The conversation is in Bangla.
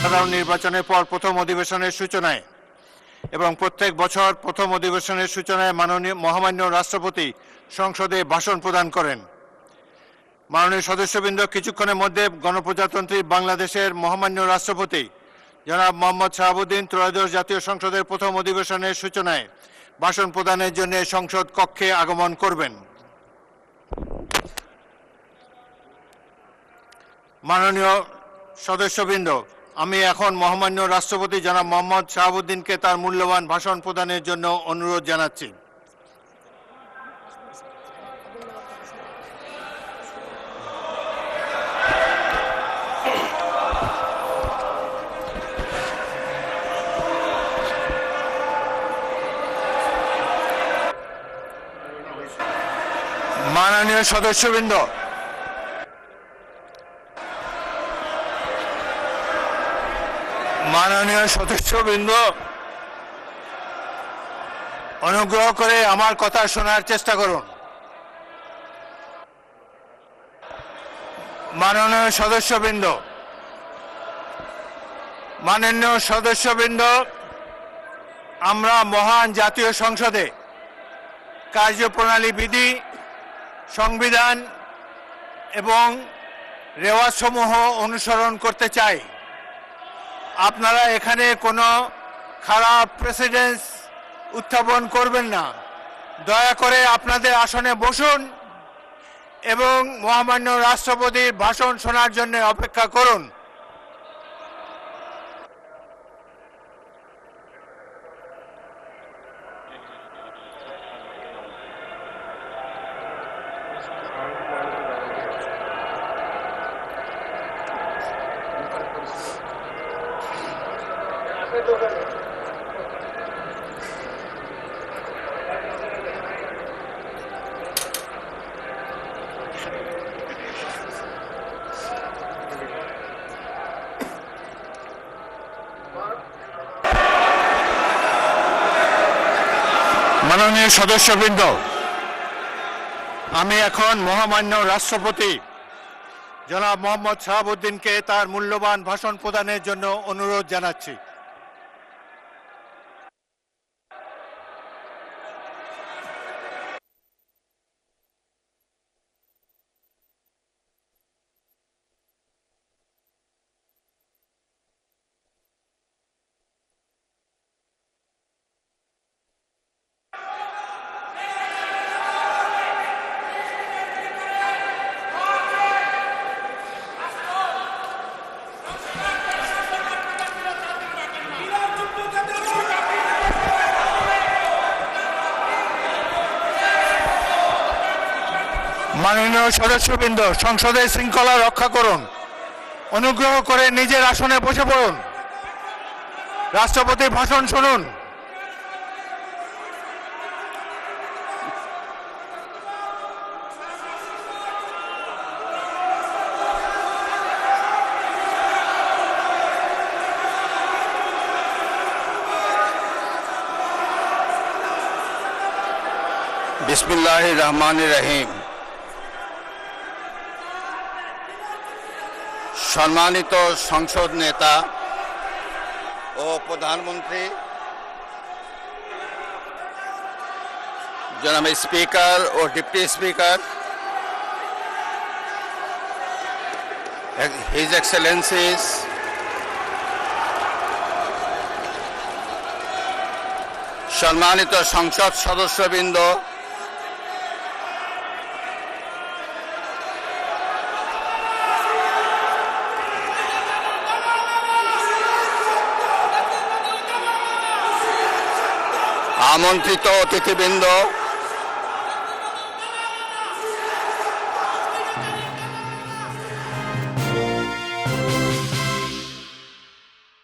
সাধারণ নির্বাচনের পর প্রথম অধিবেশনের সূচনায় এবং প্রত্যেক বছর প্রথম অধিবেশনের সূচনায় মহামান্য রাষ্ট্রপতি সংসদে ভাষণ প্রদান করেন। মাননীয় সদস্যবৃন্দ, কিছুক্ষণের মধ্যে গণপ্রজাতন্ত্রী বাংলাদেশের মহামান্য রাষ্ট্রপতি জনাব মোহাম্মদ শাহাবুদ্দিন ত্রয়োদশ জাতীয় সংসদের প্রথম অধিবেশনের সূচনায় ভাষণ প্রদানের জন্য সংসদ কক্ষে আগমন করবেন। মাননীয় সদস্যবৃন্দ, আমি এখন মহামান্য রাষ্ট্রপতি জনাব মোহাম্মদ শাহাবুদ্দিনকে তার মূল্যবান ভাষণ প্রদানের জন্য অনুরোধ জানাচ্ছি। মাননীয় সদস্যবৃন্দ, অনুগ্রহ করে আমার কথা শোনার চেষ্টা করুন। মাননীয় সদস্যবৃন্দ, আমরা মহান জাতীয় সংসদে কার্যপ্রণালী বিধি, সংবিধান এবং রেওয়াজসমূহ অনুসরণ করতে চাই। আপনারা এখানে কোনো খারাপ প্রেসিডেন্স উত্থাপন করবেন না। দয়া করে আপনাদের আসনে বসুন এবং মহামান্য রাষ্ট্রপতির ভাষণ শোনার জন্য অপেক্ষা করুন। মাননীয় সদস্যবৃন্দ, আমি এখন মহামান্য রাষ্ট্রপতি জনাব মোহাম্মদ শাহাবুদ্দিনকে তার মূল্যবান ভাষণ প্রদানের জন্য অনুরোধ জানাচ্ছি। মাননীয় সদস্যবৃন্দ, সংসদের শৃঙ্খলা রক্ষা করুন। অনুগ্রহ করে নিজের আসনে বসে পড়ুন। রাষ্ট্রপতির ভাষণ শুনুন। বিসমিল্লাহির রহমানির রহিম। সম্মানিত সংসদ নেতা ও প্রধানমন্ত্রী, জনাব স্পিকার ও ডিপ্টি স্পিকার, হিজ এক্সেলেন্সিস, সম্মানিত সংসদ সদস্যবৃন্দ, আমন্ত্রিত অতিথিবৃন্দ,